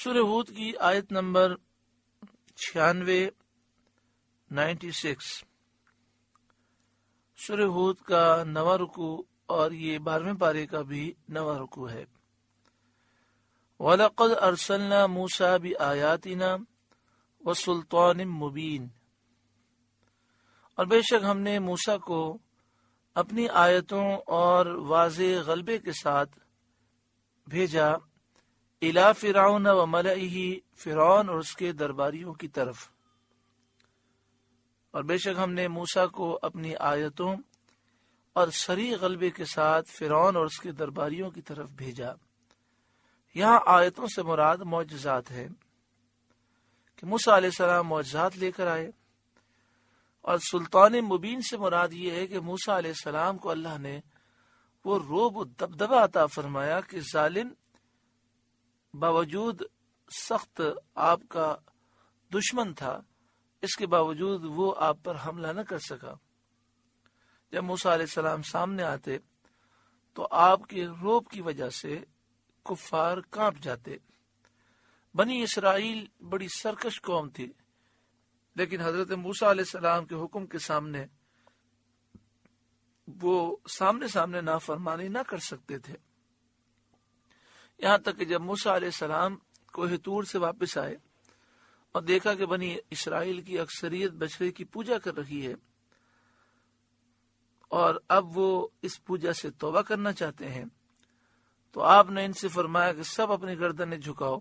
سورہ ہود کی آیت نمبر 96 سورہ ہود کا 9واں رکوع اور یہ 12ویں پارے کا بھی 9واں رکوع ہے۔ وَلَقَدْ أَرْسَلْنَا مُوسَىٰ بِآيَاتِنَا وَسُلْطَانٍ مُبِينٍ، اور بے شک ہم نے موسیٰ کو اپنی آیتوں اور واضح غلبے کے ساتھ بھیجا اِلیٰ فرعون وَمَلَئِهِ، فرعون اور اس کے درباریوں کی طرف۔ اور بے شک ہم نے موسیٰ کو اپنی آیتوں اور صریح غلبے کے ساتھ فرعون اور اس کے درباریوں کی طرف بھیجا۔ یہاں آیتوں سے مراد معجزات ہے کہ موسیٰ علیہ السلام معجزات لے کر آئے، اور سلطان مبین سے مراد یہ ہے کہ موسیٰ علیہ السلام کو اللہ نے وہ رعب و دبدبہ عطا فرمایا کہ ظالم باوجود سخت آپ کا دشمن تھا، اس کے باوجود وہ آپ پر حملہ نہ کر سکا۔ جب موسیٰ علیہ السلام سامنے آتے تو آپ کے رعب کی وجہ سے کفار کانپ جاتے۔ بنی اسرائیل بڑی سرکش قوم تھی، لیکن حضرت موسیٰ علیہ السلام کے حکم کے سامنے وہ سامنے نافرمانی نہ کر سکتے تھے۔ یہاں تک کہ جب موسیٰ علیہ السلام کوہ طور سے واپس آئے اور دیکھا کہ بنی اسرائیل کی اکثریت بچڑے کی پوجا کر رہی ہے، اور اب وہ اس پوجا سے توبہ کرنا چاہتے ہیں، تو آپ نے ان سے فرمایا کہ سب اپنی گردنیں جھکاؤ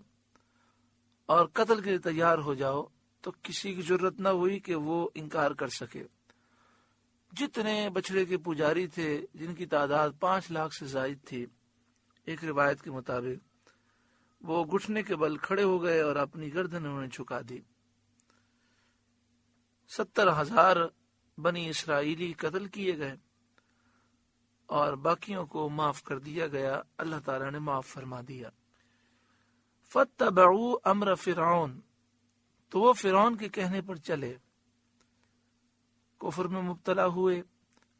اور قتل کے لیے تیار ہو جاؤ۔ تو کسی کی ضرورت نہ ہوئی کہ وہ انکار کر سکے۔ جتنے بچڑے کے پجاری تھے، جن کی تعداد 5 لاکھ سے زائد تھی، ایک روایت کے مطابق وہ گھٹنے کے بل کھڑے ہو گئے اور اپنی گردن انہوں نے جھکا دی۔ 70,000 بنی اسرائیلی قتل کیے گئے اور باقیوں کو معاف کر دیا گیا، اللہ تعالیٰ نے معاف فرما دیا۔ فَاتَّبَعُوا أَمْرَ فِرْعَوْنَ، تو وہ فرعون کے کہنے پر چلے، کفر میں مبتلا ہوئے،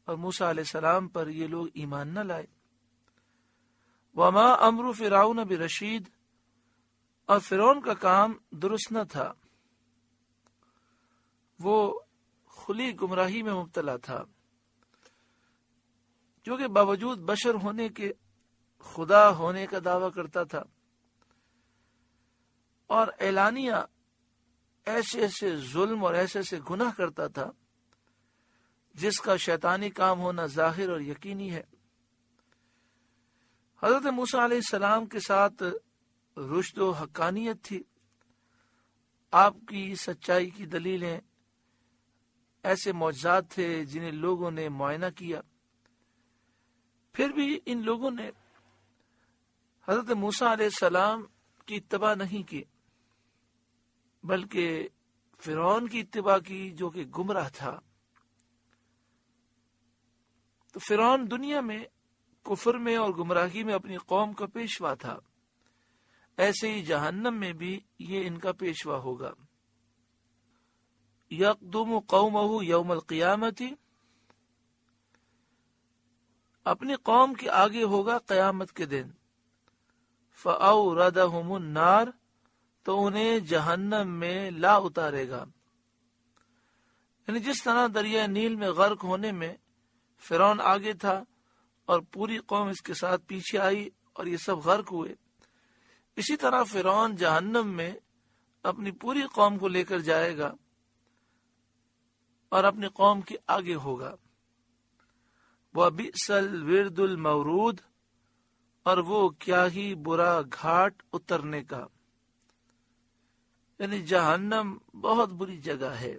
اور موسیٰ علیہ السلام پر یہ لوگ ایمان نہ لائے۔ وَمَا أَمْرُ فِرْعَوْنَ بِرَشِيدٍ، اور فرعون کا کام درست نہ تھا، وہ کھلی گمراہی میں مبتلا تھا، جو کہ باوجود بشر ہونے کے خدا ہونے کا دعویٰ کرتا تھا، اور اعلانیہ ایسے ایسے ظلم اور ایسے ایسے گناہ کرتا تھا جس کا شیطانی کام ہونا ظاہر اور یقینی ہے۔ حضرت موسیٰ علیہ السلام کے ساتھ رشد و حقانیت تھی، آپ کی سچائی کی دلیلیں ایسے معجزات تھے جنہیں لوگوں نے معائنہ کیا، پھر بھی ان لوگوں نے حضرت موسیٰ علیہ السلام کی اتباع نہیں کی، بلکہ فرعون کی اتباع کی، جو کہ گمراہ تھا۔ تو فرعون دنیا میں کفر میں اور گمراہی میں اپنی قوم کا پیشوا تھا، ایسے ہی جہنم میں بھی یہ ان کا پیشوا ہوگا۔ یقدم قومہ یوم القیامت، اپنی قوم کے آگے ہوگا قیامت کے دن۔ فَأَوْرَدَهُمُ النَّارِ، تو انہیں جہنم میں لا اتارے گا۔ یعنی جس طرح دریائے نیل میں غرق ہونے میں فرعون آگے تھا اور پوری قوم اس کے ساتھ پیچھے آئی اور یہ سب غرق ہوئے، اسی طرح فرعون جہنم میں اپنی پوری قوم کو لے کر جائے گا اور اپنی قوم کے آگے ہوگا۔ وَبِئْسَ الْوِرْدُ الْمَوْرُودُ، اور وہ کیا ہی برا گھاٹ اترنے کا، یعنی جہنم بہت بری جگہ ہے۔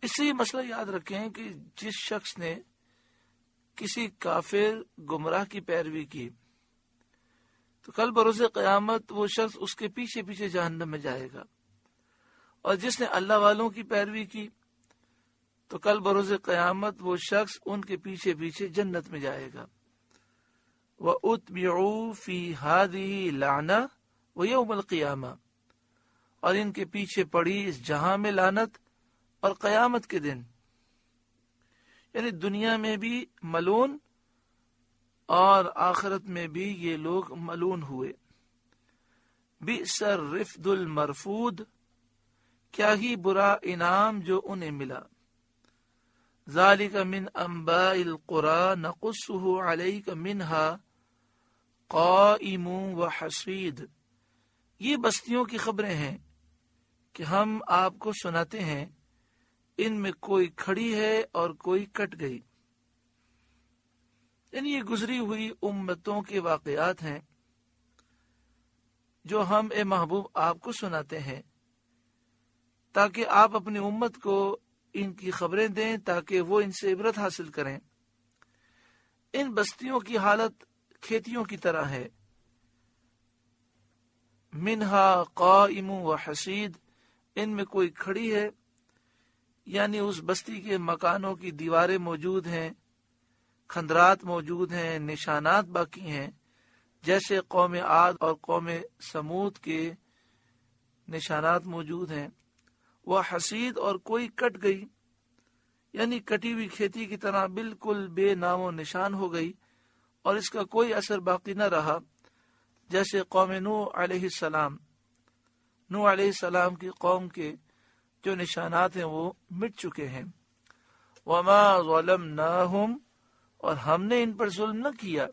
اس سے یہ مسئلہ یاد رکھیں کہ جس شخص نے کسی کافر گمراہ کی پیروی کی تو کل بروز قیامت وہ شخص اس کے پیچھے پیچھے جہنم میں جائے گا، اور جس نے اللہ والوں کی پیروی کی تو کل بروز قیامت وہ شخص ان کے پیچھے پیچھے جنت میں جائے گا۔ وَأُتْبِعُوا فِي هَذِهِ لَعْنَةٌ وَيَوْمَ الْقِيَامَةِ، اور ان کے پیچھے پڑی اس جہاں میں لعنت اور قیامت کے دن، یعنی دنیا میں بھی ملعون اور آخرت میں بھی یہ لوگ ملعون ہوئے۔ بئس الرفد المرفود، کیا ہی برا انعام جو انہیں ملا. ذالک من انباء القری نقصہ علیک منہا قائم وحصید، یہ بستیوں کی خبریں ہیں کہ ہم آپ کو سناتے ہیں، ان میں کوئی کھڑی ہے اور کوئی کٹ گئی. یعنی یہ گزری ہوئی امتوں کے واقعات ہیں جو ہم اے محبوب آپ کو سناتے ہیں، تاکہ آپ اپنی امت کو ان کی خبریں دیں تاکہ وہ ان سے عبرت حاصل کریں. ان بستیوں کی حالت کھیتیوں کی طرح ہے. منہا قائم و حصید، ان میں کوئی کھڑی ہے، یعنی اس بستی کے مکانوں کی دیواریں موجود ہیں، کھندرات موجود ہیں، نشانات باقی ہیں، جیسے قوم عاد اور قوم سمود کے نشانات موجود ہیں. وہ حصید، اور کوئی کٹ گئی، یعنی کٹی ہوئی کھیتی کی طرح بالکل بے نام و نشان ہو گئی اور اس کا کوئی اثر باقی نہ رہا، جیسے قوم نوح علیہ السلام. نوح علیہ السلام کی قوم کے جو نشانات ہیں وہ مٹ چکے ہیں. وما ظلمناہم، اور ہم نے ان پر ظلم نہ کیا،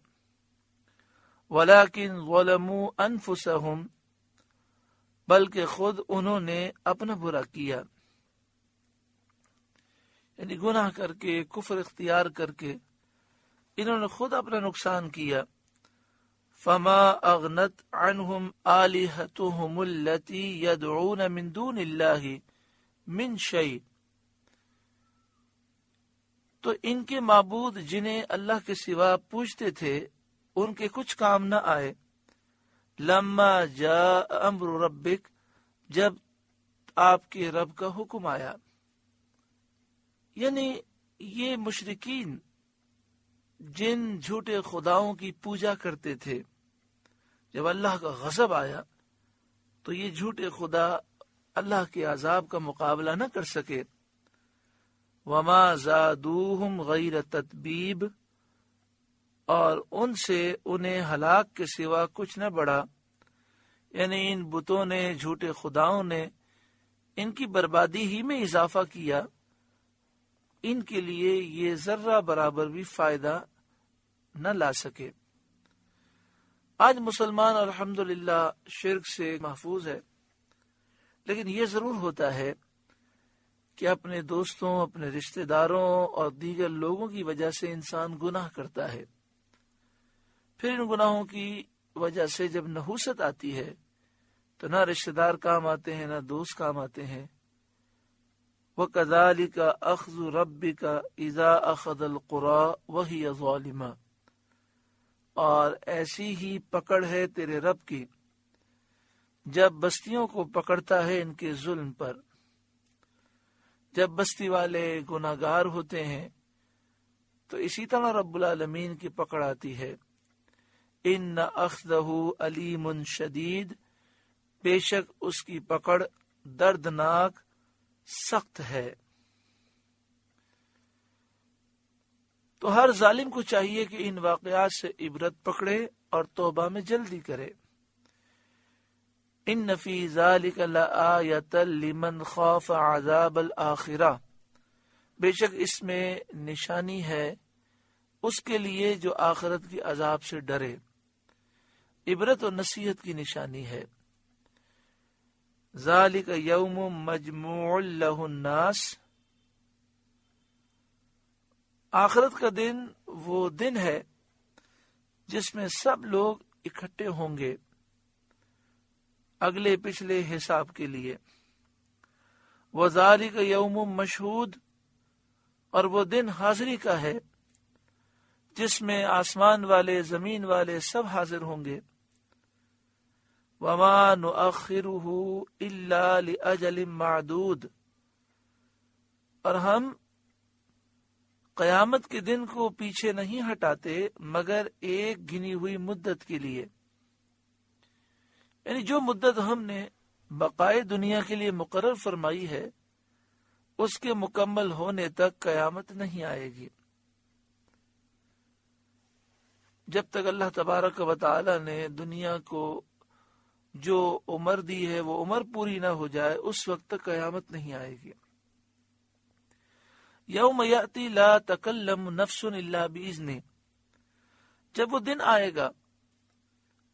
ولیکن ظلموا انفسہم، بلکہ خود انہوں نے اپنا برا کیا، یعنی گناہ کر کے، کفر اختیار کر کے انہوں نے خود اپنا نقصان کیا. فما اغنت عنہم آلہتہم التی یدعون من دون اللہ من شیء، تو ان کے معبود جنہیں اللہ کے سوا پوجتے تھے ان کے کچھ کام نہ آئے. لما جاء امر ربک، جب آپ کے رب کا حکم آیا. یعنی یہ مشرکین جن جھوٹے خداؤں کی پوجا کرتے تھے، جب اللہ کا غضب آیا تو یہ جھوٹے خدا اللہ کے عذاب کا مقابلہ نہ کر سکے. وما زادوہم غیر تتبیب، اور ان سے انہیں ہلاک کے سوا کچھ نہ بڑھا. یعنی ان بتوں نے، جھوٹے خداؤں نے ان کی بربادی ہی میں اضافہ کیا. ان کے لیے یہ ذرہ برابر بھی فائدہ نہ لا سکے. آج مسلمان الحمدللہ شرک سے محفوظ ہے، لیکن یہ ضرور ہوتا ہے کہ اپنے دوستوں، اپنے رشتہ داروں اور دیگر لوگوں کی وجہ سے انسان گناہ کرتا ہے. پھر ان گناہوں کی وجہ سے جب نحوست آتی ہے تو نہ رشتہ دار کام آتے ہیں، نہ دوست کام آتے ہیں. وَكَذَلِكَ أَخْذُ رَبِّكَ إِذَا أَخَذَ الْقُرَىٰ وَهِيَ ظَالِمَةٌ، اور ایسی ہی پکڑ ہے تیرے رب کی جب بستیوں کو پکڑتا ہے ان کے ظلم پر. جب بستی والے گناہگار ہوتے ہیں تو اسی طرح رب العالمین کی پکڑ آتی ہے. ان اخذہ علیم شدید، بے شک اس کی پکڑ دردناک سخت ہے. تو ہر ظالم کو چاہیے کہ ان واقعات سے عبرت پکڑے اور توبہ میں جلدی کرے. ان فی ذلک لآیۃ لمن خاف عذاب الآخرہ، بے شک اس میں نشانی ہے اس کے لیے جو آخرت کی عذاب سے ڈرے. عبرت اور نصیحت کی نشانی ہے. ذالک یوم مجموع لہ الناس، آخرت کا دن وہ دن ہے جس میں سب لوگ اکٹھے ہوں گے اگلے پچھلے حساب کے لیے. وذالک یوم مشہود، اور وہ دن حاضری کا ہے جس میں آسمان والے، زمین والے سب حاضر ہوں گے. وما نؤخرہ الا لأجل معدود، اور ہم قیامت کے دن کو پیچھے نہیں ہٹاتے مگر ایک گنی ہوئی مدت کے لیے. یعنی جو مدت ہم نے بقائے دنیا کے لیے مقرر فرمائی ہے اس کے مکمل ہونے تک قیامت نہیں آئے گی. جب تک اللہ تبارک و تعالی نے دنیا کو جو عمر دی ہے وہ عمر پوری نہ ہو جائے اس وقت تک قیامت نہیں آئے گی. یوم یأتی لا تکلم نفس الا باذنہ، جب وہ دن آئے گا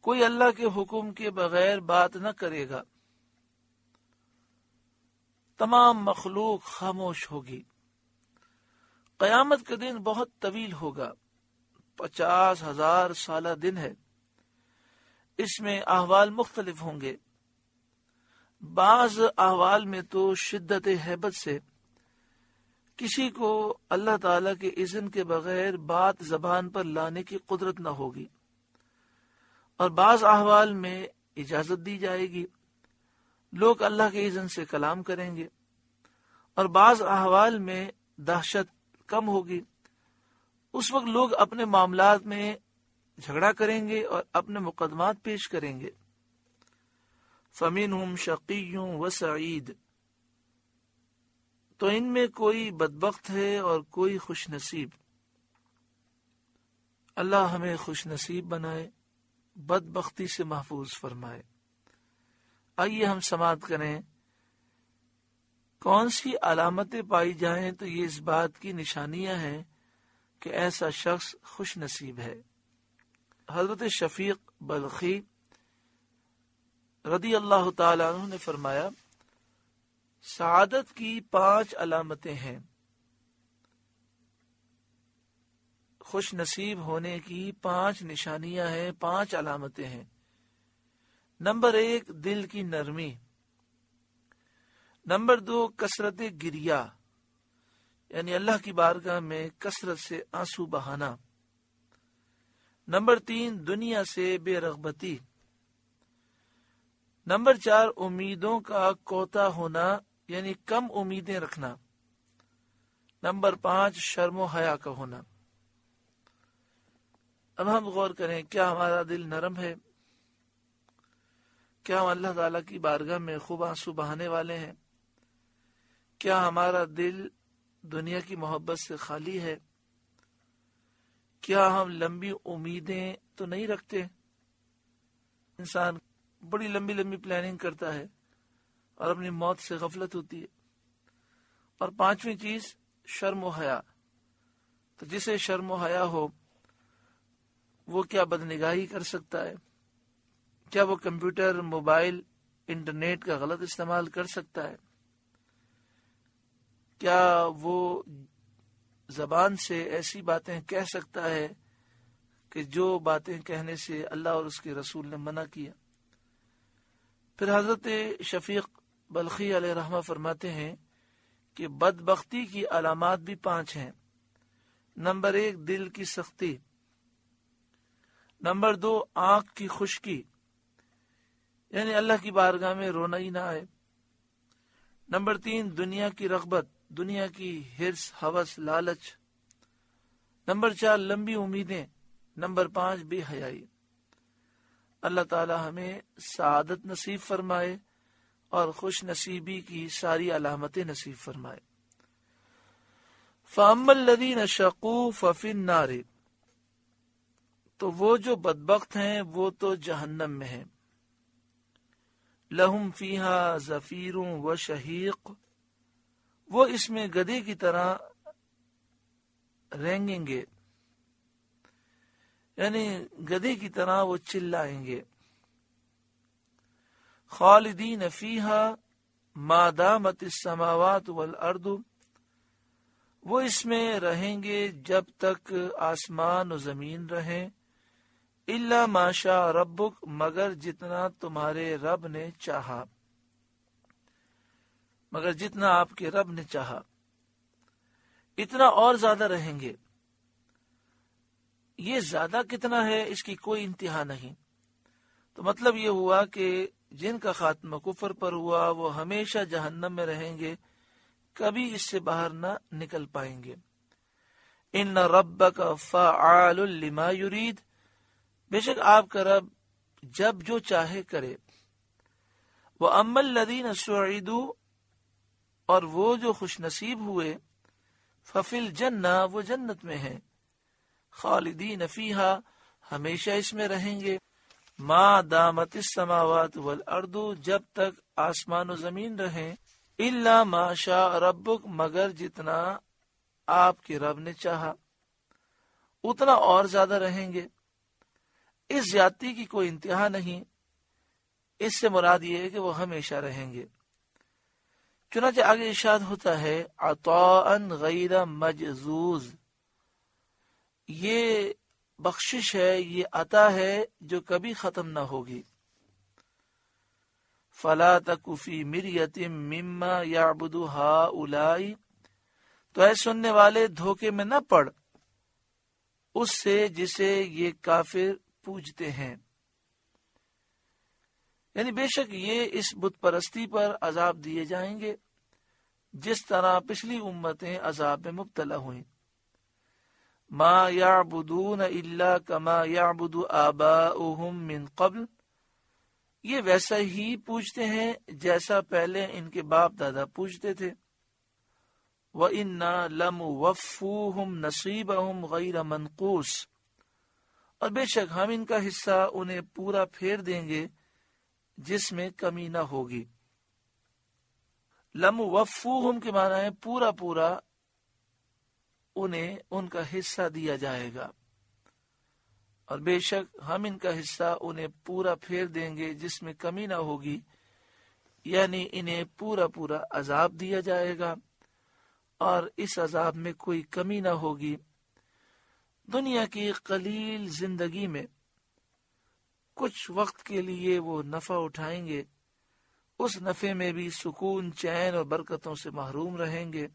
کوئی اللہ کے حکم کے بغیر بات نہ کرے گا، تمام مخلوق خاموش ہوگی. قیامت کا دن بہت طویل ہوگا، 50,000 سالہ دن ہے. اس میں احوال مختلف ہوں گے. بعض احوال میں تو شدت ہیبت سے کسی کو اللہ تعالی کے اذن کے بغیر بات زبان پر لانے کی قدرت نہ ہوگی، اور بعض احوال میں اجازت دی جائے گی، لوگ اللہ کے اذن سے کلام کریں گے. اور بعض احوال میں دہشت کم ہوگی، اس وقت لوگ اپنے معاملات میں جھگڑا کریں گے اور اپنے مقدمات پیش کریں گے. فَمِنْهُمْ شَقِيٌّ وَسَعِيدٌ، تو ان میں کوئی بدبخت ہے اور کوئی خوش نصیب. اللہ ہمیں خوش نصیب بنائے، بدبختی سے محفوظ فرمائے. آئیے ہم سماعت کریں کون سی علامتیں پائی جائیں تو یہ اس بات کی نشانیاں ہیں کہ ایسا شخص خوش نصیب ہے. حضرت شفیق بلخی رضی اللہ تعالی عنہ نے فرمایا سعادت کی 5 علامتیں ہیں، خوش نصیب ہونے کی 5 نشانیاں ہیں، 5 علامتیں ہیں. نمبر 1 دل کی نرمی. نمبر 2 کثرت گریہ، یعنی اللہ کی بارگاہ میں کثرت سے آنسو بہانا. نمبر 3 دنیا سے بے رغبتی. نمبر 4 امیدوں کا کوتا ہونا، یعنی کم امیدیں رکھنا. نمبر 5 شرم و حیا کا ہونا. اب ہم غور کریں، کیا ہمارا دل نرم ہے؟ کیا ہم اللہ تعالیٰ کی بارگاہ میں خوب آنسو بہانے والے ہیں؟ کیا ہمارا دل دنیا کی محبت سے خالی ہے؟ کیا ہم لمبی امیدیں تو نہیں رکھتے؟ انسان بڑی لمبی لمبی پلاننگ کرتا ہے اور اپنی موت سے غفلت ہوتی ہے. اور 5ویں چیز شرم و حیا. تو جسے شرم و حیا ہو وہ کیا بدنگاہی کر سکتا ہے؟ کیا وہ کمپیوٹر، موبائل، انٹرنیٹ کا غلط استعمال کر سکتا ہے؟ کیا وہ زبان سے ایسی باتیں کہہ سکتا ہے کہ جو باتیں کہنے سے اللہ اور اس کے رسول نے منع کیا؟ پھر حضرت شفیق بلخی علیہ رحمہ فرماتے ہیں کہ بدبختی کی علامات بھی 5 ہیں. نمبر 1 دل کی سختی. نمبر 2 آنکھ کی خشکی، یعنی اللہ کی بارگاہ میں رونا ہی نہ آئے. نمبر 3 دنیا کی رغبت، دنیا کی حرص، ہوس، لالچ. نمبر 4 لمبی امیدیں. نمبر 5 بے حیائی. اللہ تعالی ہمیں سعادت نصیب فرمائے اور خوش نصیبی کی ساری علامتیں نصیب فرمائے. فَأَمَّا الَّذِينَ شَقُوا فَفِي النَّارِ، تو وہ جو بدبخت ہیں وہ تو جہنم میں ہیں. لَهُمْ فِيهَا زَفِيرٌ وَشَهِيقٌ، وہ اس میں گدھے کی طرح رینگیں گے، یعنی گدھے کی طرح وہ چلائیں گے. خالدین فیہا ما دامت السماوات والارض، وہ اس میں رہیں گے جب تک آسمان و زمین رہیں. الا ما شاء ربک، مگر جتنا تمہارے رب نے چاہا، مگر جتنا آپ کے رب نے چاہا. اتنا اور زیادہ رہیں گے. یہ زیادہ کتنا ہے اس کی کوئی انتہا نہیں. تو مطلب یہ ہوا کہ جن کا خاتمہ کفر پر ہوا وہ ہمیشہ جہنم میں رہیں گے، کبھی اس سے باہر نہ نکل پائیں گے. ان ربک فعال لما یرید، بے شک آپ کا رب جب جو چاہے کرے. وَأَمَّا الَّذِينَ سُعِدُوا، اور وہ جو خوش نصیب ہوئے، فَفِي الْجَنَّةِ، وہ جنت میں ہیں. خالدین فیہا، ہمیشہ اس میں رہیں گے. ما دامت السماوات والارض، جب تک آسمان و زمین رہیں، الا ما شاء ربک، مگر جتنا آپ کے رب نے چاہا، اتنا اور زیادہ رہیں گے۔ اس زیادتی کی کوئی انتہا نہیں، اس سے مراد یہ ہے کہ وہ ہمیشہ رہیں گے۔ چنانچہ آگے ارشاد ہوتا ہے عطاء غیر مجذوذ، یہ بخشش ہے، یہ عطا ہے جو کبھی ختم نہ ہوگی۔ فلا تک فی مریۃ مما یعبد ہؤلاء، تو اے سننے والے دھوکے میں نہ پڑ اس سے جسے یہ کافر پوجتے ہیں، یعنی بے شک یہ اس بت پرستی پر عذاب دیے جائیں گے جس طرح پچھلی امتیں عذاب میں مبتلا ہوئیں۔ ما یعبدون الا کما یعبد آباؤہم من قبل، یہ ویسا ہی پوجتے ہیں جیسا پہلے ان کے باپ دادا پوجتے تھے۔ وَإِنَّا لَمُوَفُّوهُمْ نَصِيبَهُمْ غَيْرَ مَنْقُوصٍ، اور بے شک ہم ان کا حصہ انہیں پورا پھیر دیں گے جس میں کمی نہ ہوگی۔ لَمُوَفُّوهُمْ کے معنی ہے پورا پورا انہیں ان کا حصہ دیا جائے گا، اور بے شک ہم ان کا حصہ انہیں پورا پھیر دیں گے جس میں کمی نہ ہوگی، یعنی انہیں پورا پورا عذاب دیا جائے گا اور اس عذاب میں کوئی کمی نہ ہوگی۔ دنیا کی قلیل زندگی میں کچھ وقت کے لیے وہ نفع اٹھائیں گے، اس نفع میں بھی سکون، چین اور برکتوں سے محروم رہیں گے،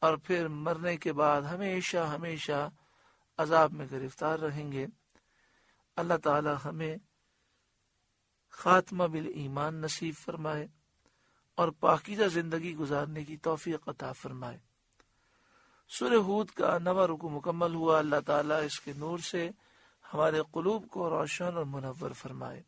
اور پھر مرنے کے بعد ہمیشہ ہمیشہ عذاب میں گرفتار رہیں گے۔ اللہ تعالی ہمیں خاتمہ بالایمان نصیب فرمائے اور پاکیزہ زندگی گزارنے کی توفیق عطا فرمائے۔ سورہ ہود کا 9واں رکوع مکمل ہوا۔ اللہ تعالیٰ اس کے نور سے ہمارے قلوب کو روشن اور منور فرمائے۔